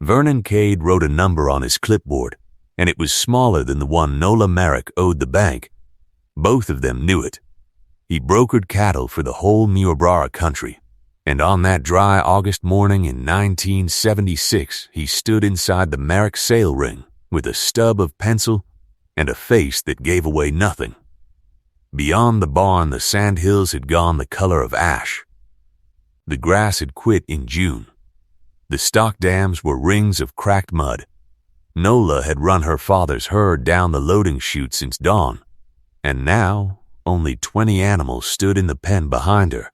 Vernon Cade wrote a number on his clipboard, and it was smaller than the one Nola Merrick owed the bank. Both of them knew it. He brokered cattle for the whole Niobrara country, and on that dry August morning in 1976, he stood inside the Merrick sale ring with a stub of pencil and a face that gave away nothing. Beyond the barn, the sandhills had gone the color of ash. The grass had quit in June. The stock dams were rings of cracked mud. Nola had run her father's herd down the loading chute since dawn, and now only 20 animals stood in the pen behind her.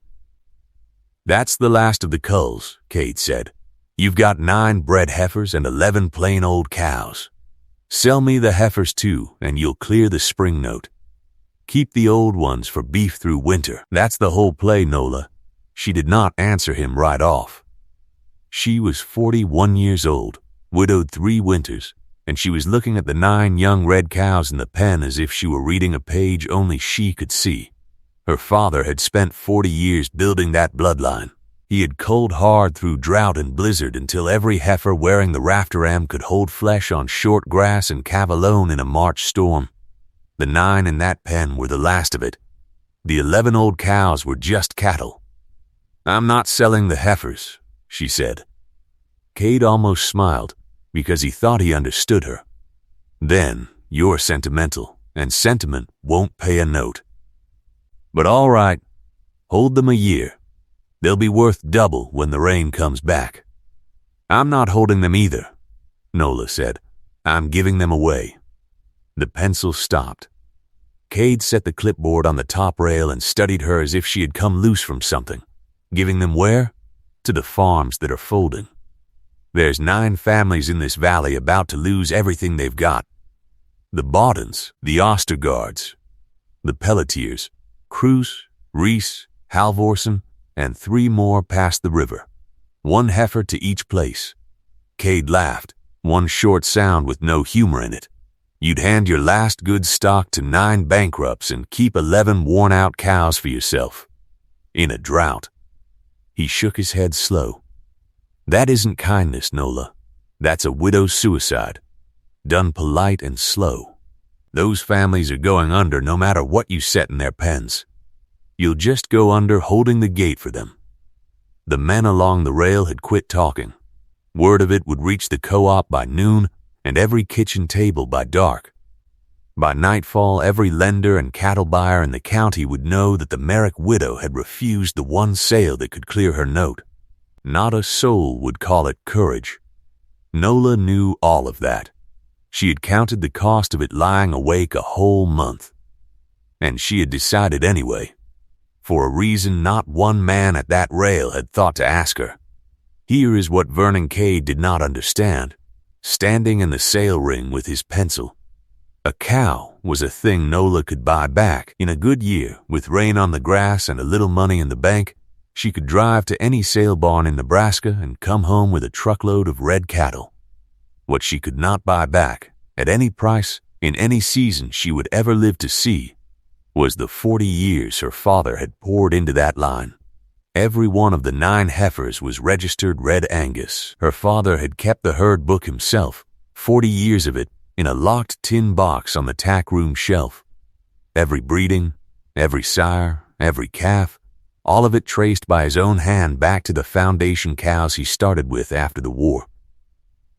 "That's the last of the culls," Cade said. "You've got 9 bred heifers and 11 plain old cows. Sell me the heifers too, and you'll clear the spring note. Keep the old ones for beef through winter. That's the whole play, Nola." She did not answer him right off. She was 41 years old, widowed 3 winters, and she was looking at the 9 young red cows in the pen as if she were reading a page only she could see. Her father had spent 40 years building that bloodline. He had culled hard through drought and blizzard until every heifer wearing the rafteram could hold flesh on short grass and calve alone in a March storm. The 9 in that pen were the last of it. The 11 old cows were just cattle. "I'm not selling the heifers," she said. Cade almost smiled because he thought he understood her. "Then you're sentimental, and sentiment won't pay a note. But all right, hold them a year. They'll be worth double when the rain comes back." "I'm not holding them either," Nola said. "I'm giving them away." The pencil stopped. Cade set the clipboard on the top rail and studied her as if she had come loose from something. "Giving them where?" "To the farms that are folding. There's 9 families in this valley about to lose everything they've got. The Baudens, the Ostergaards, the Pelletiers, Cruz, Reese, Halvorsen, and 3 more past the river. 1 heifer to each place." Cade laughed, one short sound with no humor in it. "You'd hand your last good stock to 9 bankrupts and keep 11 worn-out cows for yourself. In a drought." He shook his head slow. "That isn't kindness, Nola. That's a widow's suicide. Done polite and slow. Those families are going under no matter what you set in their pens. You'll just go under holding the gate for them." The men along the rail had quit talking. Word of it would reach the co-op by noon and every kitchen table by dark. By nightfall, every lender and cattle buyer in the county would know that the Merrick widow had refused the one sale that could clear her note. Not a soul would call it courage. Nola knew all of that. She had counted the cost of it lying awake a whole month. And she had decided anyway, for a reason not one man at that rail had thought to ask her. Here is what Vernon Cade did not understand, standing in the sale ring with his pencil. A cow was a thing Nola could buy back. In a good year, with rain on the grass and a little money in the bank, she could drive to any sale barn in Nebraska and come home with a truckload of red cattle. What she could not buy back, at any price, in any season she would ever live to see, was the 40 years her father had poured into that line. Every one of the 9 heifers was registered Red Angus. Her father had kept the herd book himself, 40 years of it, in a locked tin box on the tack room shelf. Every breeding, every sire, every calf, all of it traced by his own hand back to the foundation cows he started with after the war.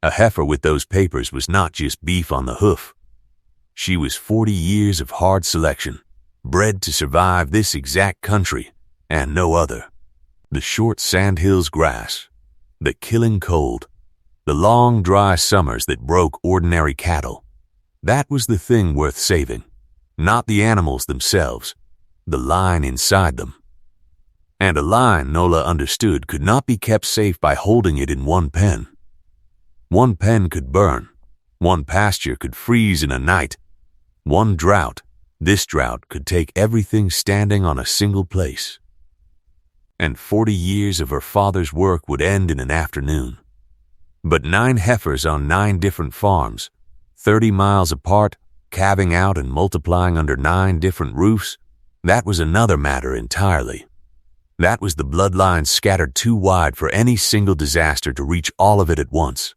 A heifer with those papers was not just beef on the hoof. She was 40 years of hard selection, bred to survive this exact country and no other. The short sandhills grass, the killing cold, the long dry summers that broke ordinary cattle. That was the thing worth saving, not the animals themselves, the line inside them. And a line, Nola understood, could not be kept safe by holding it in one pen. One pen could burn, one pasture could freeze in a night, one drought, this drought, could take everything standing on a single place. And 40 years of her father's work would end in an afternoon. But 9 heifers on 9 different farms, 30 miles apart, calving out and multiplying under 9 different roofs, that was another matter entirely. That was the bloodline scattered too wide for any single disaster to reach all of it at once.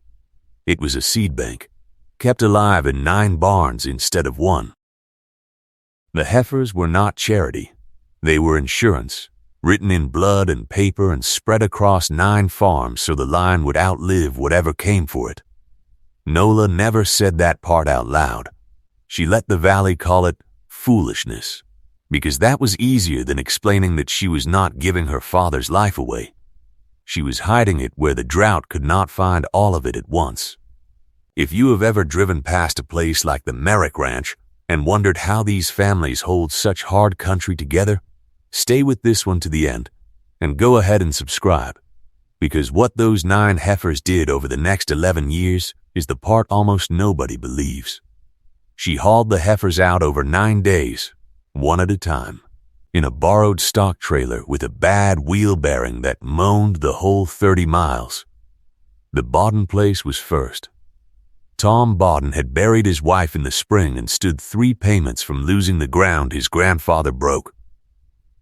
It was a seed bank, kept alive in 9 barns instead of 1. The heifers were not charity. They were insurance, written in blood and paper and spread across 9 farms so the line would outlive whatever came for it. Nola never said that part out loud. She let the valley call it foolishness, because that was easier than explaining that she was not giving her father's life away. She was hiding it where the drought could not find all of it at once. If you have ever driven past a place like the Merrick Ranch and wondered how these families hold such hard country together, stay with this one to the end, and go ahead and subscribe, because what those 9 heifers did over the next 11 years is the part almost nobody believes. She hauled the heifers out over 9 days, one at a time, in a borrowed stock trailer with a bad wheel bearing that moaned the whole 30 miles. The Bodden place was first. Tom Bodden had buried his wife in the spring and stood 3 payments from losing the ground his grandfather broke.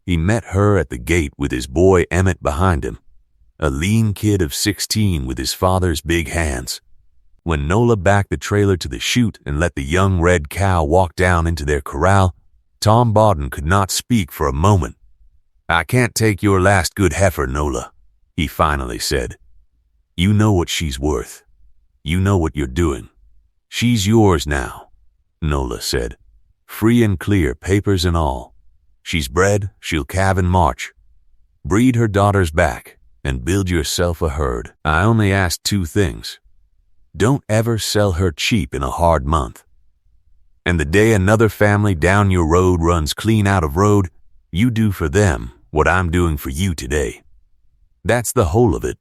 He met her at the gate with his boy Emmett behind him, a lean kid of 16 with his father's big hands. When Nola backed the trailer to the chute and let the young red cow walk down into their corral, Tom Bodden could not speak for a moment. "I can't take your last good heifer, Nola," he finally said. "You know what she's worth. You know what you're doing. She's yours now," Nola said. "Free and clear, papers and all. She's bred, she'll calve in March. Breed her daughters back and build yourself a herd. I only ask 2 things. Don't ever sell her cheap in a hard month. And the day another family down your road runs clean out of road, you do for them what I'm doing for you today. That's the whole of it."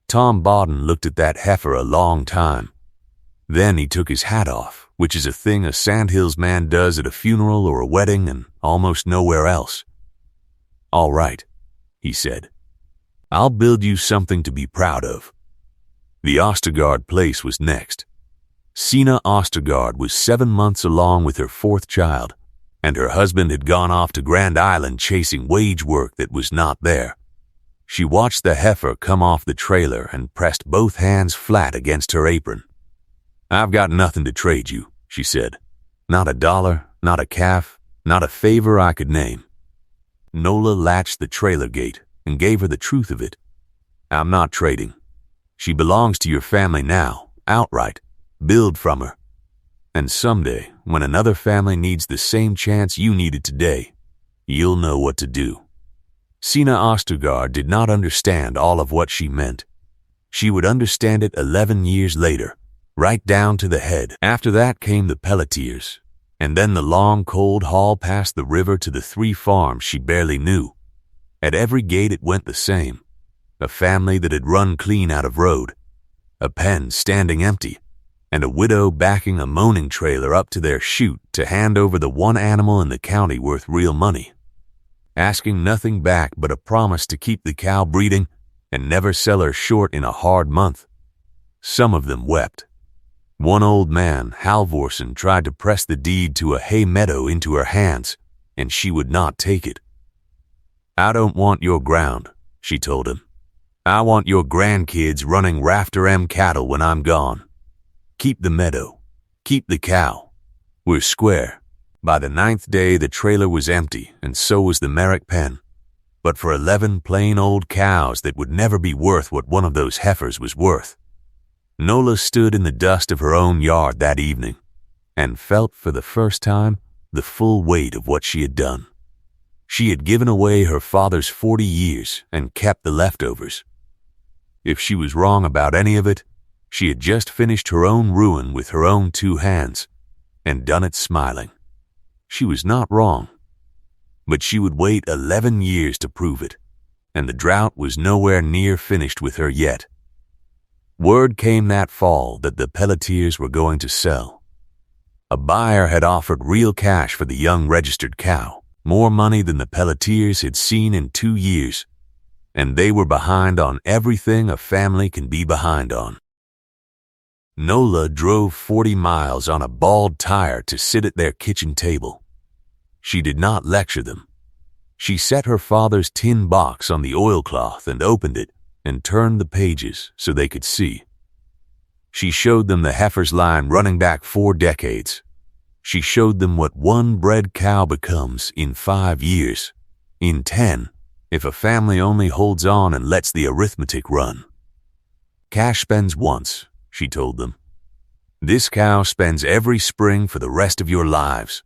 Tom Bodden looked at that heifer a long time. Then he took his hat off, which is a thing a Sandhills man does at a funeral or a wedding and almost nowhere else. "All right," he said. "I'll build you something to be proud of." The Ostergaard place was next. Sina Ostergaard was 7 months along with her 4th child, and her husband had gone off to Grand Island chasing wage work that was not there. She watched the heifer come off the trailer and pressed both hands flat against her apron. "I've got nothing to trade you," she said. "Not a dollar, not a calf, not a favor I could name." Nola latched the trailer gate and gave her the truth of it. "I'm not trading. She belongs to your family now, outright. Build from her. And someday, when another family needs the same chance you needed today, you'll know what to do." Sina Ostergaard did not understand all of what she meant. She would understand it 11 years later, right down to the head. After that came the Pelletiers, and then the long, cold haul past the river to the 3 farms she barely knew. At every gate it went the same. A family that had run clean out of road, a pen standing empty, and a widow backing a moaning trailer up to their chute to hand over the one animal in the county worth real money, asking nothing back but a promise to keep the cow breeding and never sell her short in a hard month. Some of them wept. One old man, Halvorsen, tried to press the deed to a hay meadow into her hands, and she would not take it. "I don't want your ground," she told him. "I want your grandkids running Rafter M cattle when I'm gone. Keep the meadow. Keep the cow. We're square." By the 9th day, the trailer was empty, and so was the Merrick pen. But for 11 plain old cows that would never be worth what one of those heifers was worth. Nola stood in the dust of her own yard that evening and felt for the first time the full weight of what she had done. She had given away her father's 40 years and kept the leftovers. If she was wrong about any of it, she had just finished her own ruin with her own 2 hands and done it smiling. She was not wrong, but she would wait 11 years to prove it, and the drought was nowhere near finished with her yet. Word came that fall that the Pelletiers were going to sell. A buyer had offered real cash for the young registered cow, more money than the Pelletiers had seen in 2 years, and they were behind on everything a family can be behind on. Nola drove 40 miles on a bald tire to sit at their kitchen table. She did not lecture them. She set her father's tin box on the oilcloth and opened it and turned the pages so they could see. She showed them the Heifers line running back 4 decades. She showed them what one bred cow becomes in 5 years, in 10, if a family only holds on and lets the arithmetic run. Cash spends once, she told them. This cow spends every spring for the rest of your lives.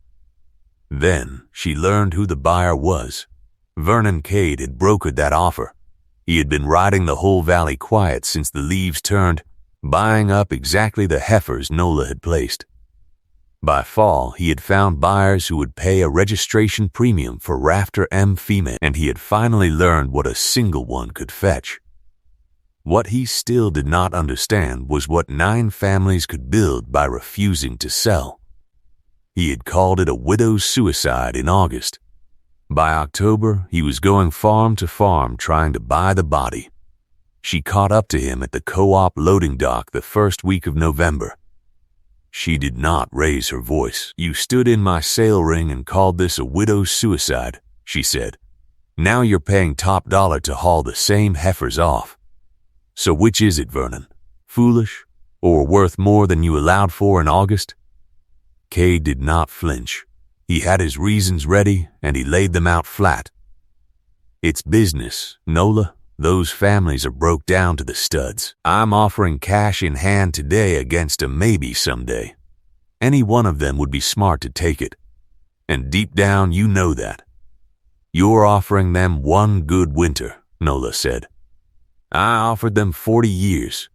Then she learned who the buyer was. Vernon Cade had brokered that offer. He had been riding the whole valley quiet since the leaves turned, buying up exactly the heifers Nola had placed. By fall, he had found buyers who would pay a registration premium for Rafter M female, and he had finally learned what a single one could fetch. What he still did not understand was what 9 families could build by refusing to sell. He had called it a widow's suicide in August. By October, he was going farm to farm trying to buy the body. She caught up to him at the co-op loading dock the first week of November. She did not raise her voice. "You stood in my sale ring and called this a widow's suicide," she said. "Now you're paying top dollar to haul the same heifers off. So which is it, Vernon? Foolish, or worth more than you allowed for in August?" Cade did not flinch. He had his reasons ready, and he laid them out flat. "It's business, Nola. Those families are broke down to the studs. I'm offering cash in hand today against a maybe someday. Any one of them would be smart to take it. And deep down, you know that. You're offering them one good winter," Nola said. "I offered them 40 years.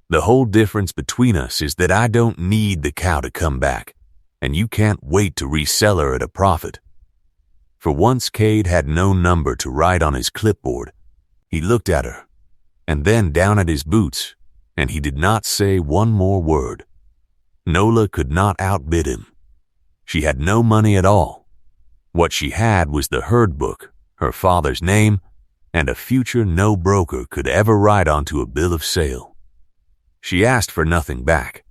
The whole difference between us is that I don't need the cow to come back, and you can't wait to resell her at a profit." For once, Cade had no number to write on his clipboard. He looked at her, and then down at his boots, and he did not say one more word. Nola could not outbid him. She had no money at all. What she had was the herd book, her father's name, and a future no broker could ever write onto a bill of sale. She asked for nothing back.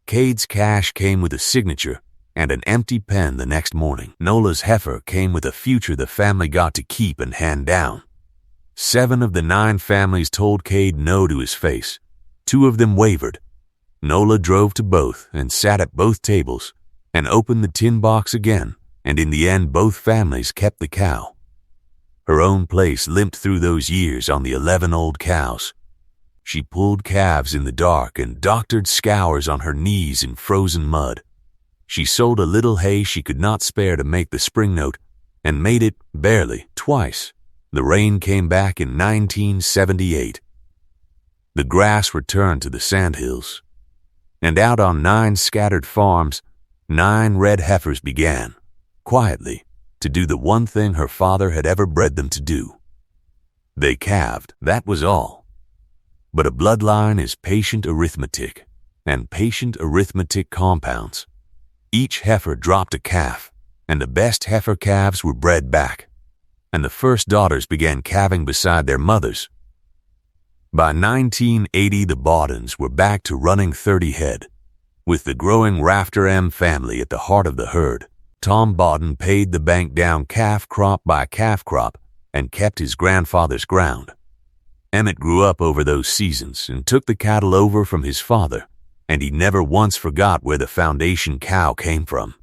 Cade's cash came with a signature and an empty pen the next morning. Nola's heifer came with a future the family got to keep and hand down. 7 of the 9 families told Cade no to his face. 2 of them wavered. Nola drove to both and sat at both tables and opened the tin box again, and in the end both families kept the cow. Her own place limped through those years on the 11 old cows. She pulled calves in the dark and doctored scours on her knees in frozen mud. She sold a little hay she could not spare to make the spring note, and made it, barely, twice. The rain came back in 1978. The grass returned to the sandhills. And out on 9 scattered farms, 9 red heifers began, quietly, to do the one thing her father had ever bred them to do. They calved, that was all. But a bloodline is patient arithmetic, and patient arithmetic compounds. Each heifer dropped a calf, and the best heifer calves were bred back, and the first daughters began calving beside their mothers. By 1980, the Baudens were back to running 30 head. With the growing Rafter M family at the heart of the herd, Tom Bauden paid the bank down calf crop by calf crop and kept his grandfather's ground. Emmett grew up over those seasons and took the cattle over from his father, and he never once forgot where the foundation cow came from.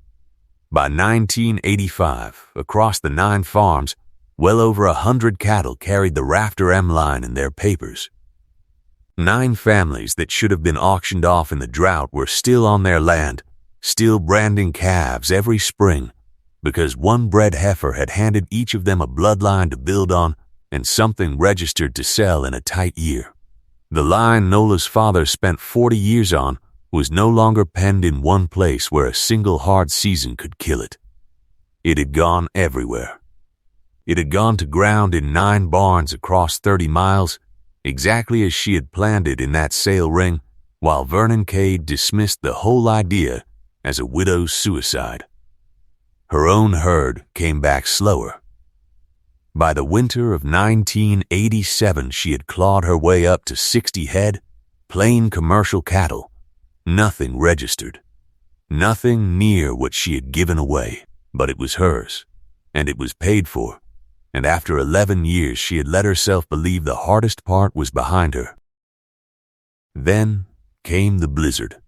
By 1985, across the 9 farms, well over 100 cattle carried the Rafter M line in their papers. 9 families that should have been auctioned off in the drought were still on their land, still branding calves every spring, because one bred heifer had handed each of them a bloodline to build on and something registered to sell in a tight year. The line Nola's father spent 40 years on was no longer penned in one place where a single hard season could kill it. It had gone everywhere. It had gone to ground in 9 barns across 30 miles, exactly as she had planned it in that sale ring, while Vernon Cade dismissed the whole idea as a widow's suicide. Her own herd came back slower. By the winter of 1987, she had clawed her way up to 60 head, plain commercial cattle, nothing registered, nothing near what she had given away, but it was hers, and it was paid for, and after 11 years she had let herself believe the hardest part was behind her. Then came the blizzard.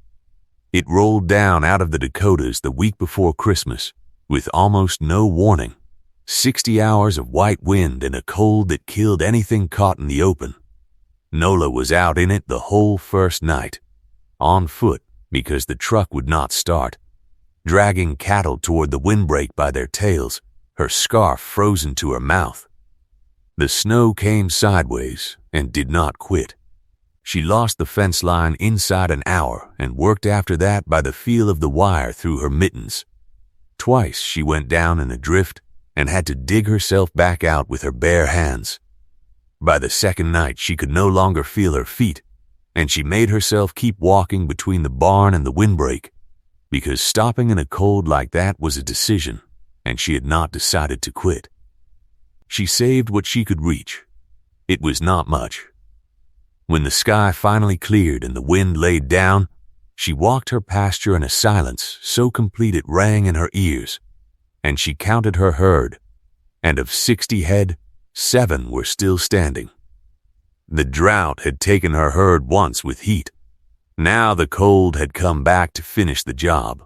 It rolled down out of the Dakotas the week before Christmas, with almost no warning. 60 hours of white wind and a cold that killed anything caught in the open. Nola was out in it the whole first night, on foot because the truck would not start, dragging cattle toward the windbreak by their tails, her scarf frozen to her mouth. The snow came sideways and did not quit. She lost the fence line inside an hour and worked after that by the feel of the wire through her mittens. Twice she went down in a drift and had to dig herself back out with her bare hands. By the second night she could no longer feel her feet, and she made herself keep walking between the barn and the windbreak, because stopping in a cold like that was a decision, and she had not decided to quit. She saved what she could reach. It was not much. When the sky finally cleared and the wind laid down, she walked her pasture in a silence so complete it rang in her ears, and she counted her herd, and of 60 head, 7 were still standing. The drought had taken her herd once with heat. Now the cold had come back to finish the job.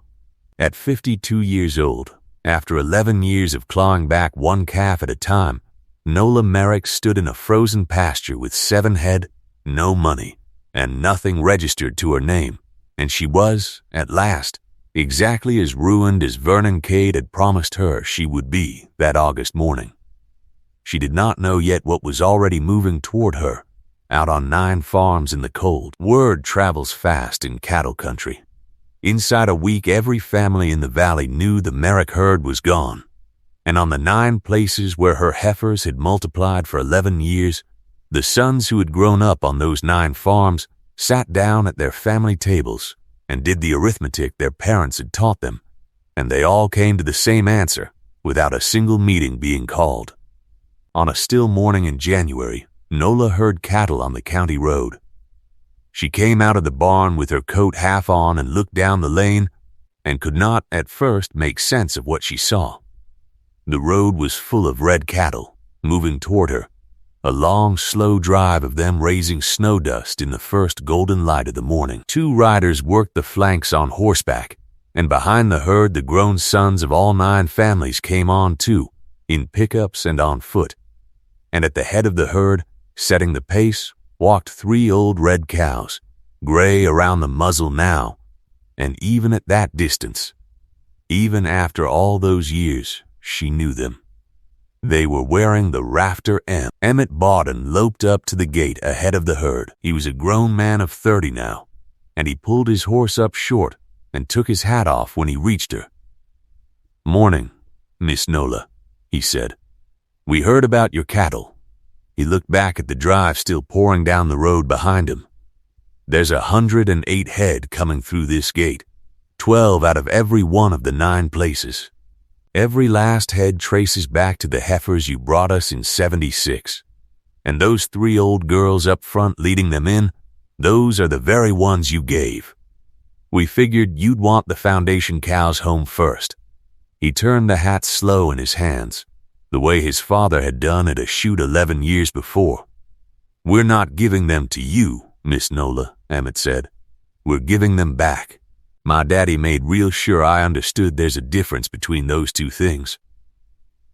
At 52 years old, after 11 years of clawing back one calf at a time, Nola Merrick stood in a frozen pasture with 7 head, no money, and nothing registered to her name, and she was, at last, exactly as ruined as Vernon Cade had promised her she would be that August morning. She did not know yet what was already moving toward her, out on 9 farms in the cold. Word travels fast in cattle country. Inside a week, every family in the valley knew the Merrick herd was gone, and on the 9 places where her heifers had multiplied for 11 years, the sons who had grown up on those 9 farms sat down at their family tables and did the arithmetic their parents had taught them, and they all came to the same answer without a single meeting being called. On a still morning in January, Nola heard cattle on the county road. She came out of the barn with her coat half on and looked down the lane and could not at first make sense of what she saw. The road was full of red cattle, moving toward her, a long, slow drive of them raising snow dust in the first golden light of the morning. 2 riders worked the flanks on horseback, and behind the herd the grown sons of all 9 families came on too, in pickups and on foot. And at the head of the herd, setting the pace, walked 3 old red cows, gray around the muzzle now, and even at that distance, even after all those years, she knew them. They were wearing the rafter M. Emmett Bawden loped up to the gate ahead of the herd. He was a grown man of 30 now, and he pulled his horse up short and took his hat off when he reached her. "Morning, Miss Nola," he said. "We heard about your cattle." He looked back at the drive still pouring down the road behind him. "There's 108 head coming through this gate, 12 out of every one of the 9 places. Every last head traces back to the heifers you brought us in 76. And those 3 old girls up front leading them in, those are the very ones you gave. We figured you'd want the foundation cows home first." He turned the hat slow in his hands, the way his father had done at a shoot 11 years before. "We're not giving them to you, Miss Nola," Emmett said. "We're giving them back. My daddy made real sure I understood there's a difference between those 2 things."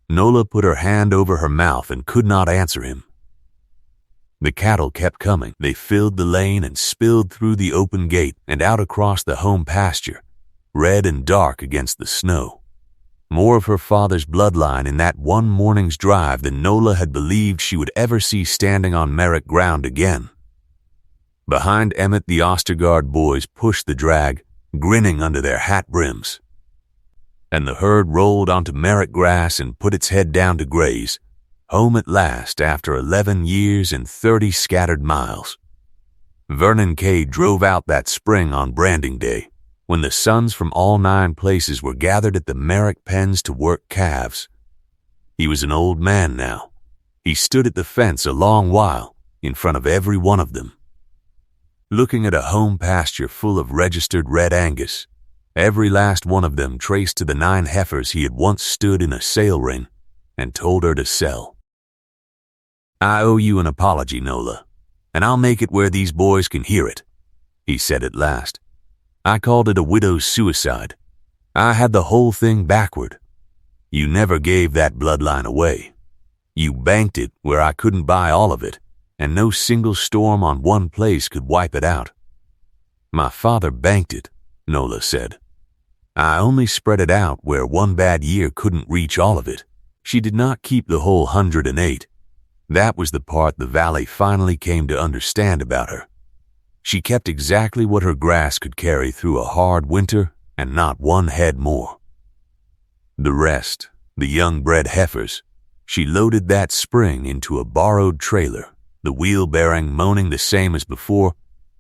Nola put her hand over her mouth and could not answer him. The cattle kept coming. They filled the lane and spilled through the open gate and out across the home pasture, red and dark against the snow. More of her father's bloodline in that one morning's drive than Nola had believed she would ever see standing on Merrick ground again. Behind Emmett, the Ostergaard boys pushed the drag, grinning under their hat brims. And the herd rolled onto Merrick grass and put its head down to graze, home at last after 11 years and 30 scattered miles. Vernon Cade drove out that spring on branding day, when the sons from all 9 places were gathered at the Merrick pens to work calves. He was an old man now. He stood at the fence a long while, in front of every one of them, looking at a home pasture full of registered red Angus, every last one of them traced to the 9 heifers he had once stood in a sale ring and told her to sell. "I owe you an apology, Nola, and I'll make it where these boys can hear it. he said at last. "I called it a widow's suicide. I had the whole thing backward. You never gave that bloodline away. You banked it where I couldn't buy all of it, and no single storm on one place could wipe it out." "My father banked it," Nola said. "I only spread it out where one bad year couldn't reach all of it." She did not keep the whole 108. That was the part the valley finally came to understand about her. She kept exactly what her grass could carry through a hard winter, and not one head more. The rest, the young-bred heifers, she loaded that spring into a borrowed trailer, the wheel bearing moaning the same as before,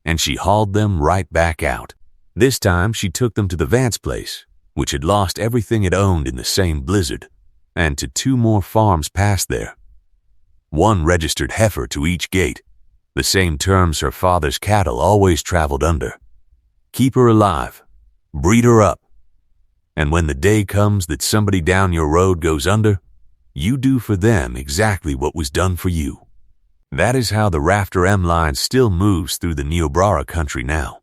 and she hauled them right back out. This time she took them to the Vance place, which had lost everything it owned in the same blizzard, and to 2 more farms past there. 1 registered heifer to each gate, the same terms her father's cattle always traveled under. Keep her alive, breed her up, and when the day comes that somebody down your road goes under, you do for them exactly what was done for you. That is how the Rafter M line still moves through the Niobrara country now.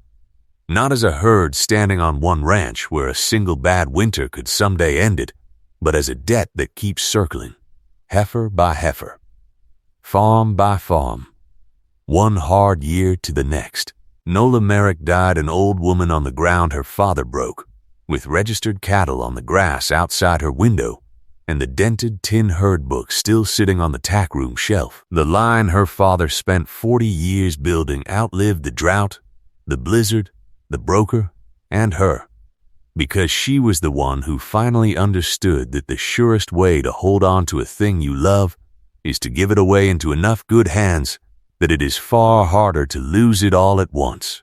Not as a herd standing on one ranch where a single bad winter could someday end it, but as a debt that keeps circling, heifer by heifer, farm by farm, one hard year to the next. Nola Merrick died an old woman on the ground her father broke, with registered cattle on the grass outside her window, and the dented tin herd book still sitting on the tackroom shelf. The line her father spent 40 years building outlived the drought, the blizzard, the broker, and her, because she was the one who finally understood that the surest way to hold on to a thing you love is to give it away into enough good hands that it is far harder to lose it all at once.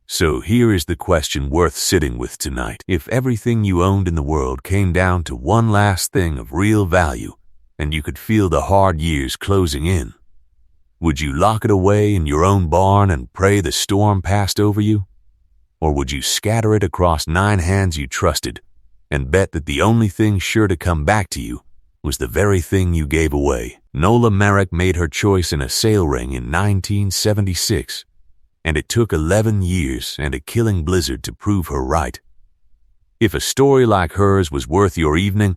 So here is the question worth sitting with tonight. If everything you owned in the world came down to one last thing of real value, and you could feel the hard years closing in, would you lock it away in your own barn and pray the storm passed over you? Or would you scatter it across 9 hands you trusted and bet that the only thing sure to come back to you was the very thing you gave away? Nola Merrick made her choice in a sale ring in 1976, and it took 11 years and a killing blizzard to prove her right. If a story like hers was worth your evening,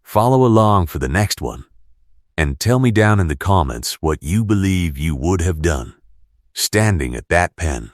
follow along for the next one, and tell me down in the comments what you believe you would have done, standing at that pen.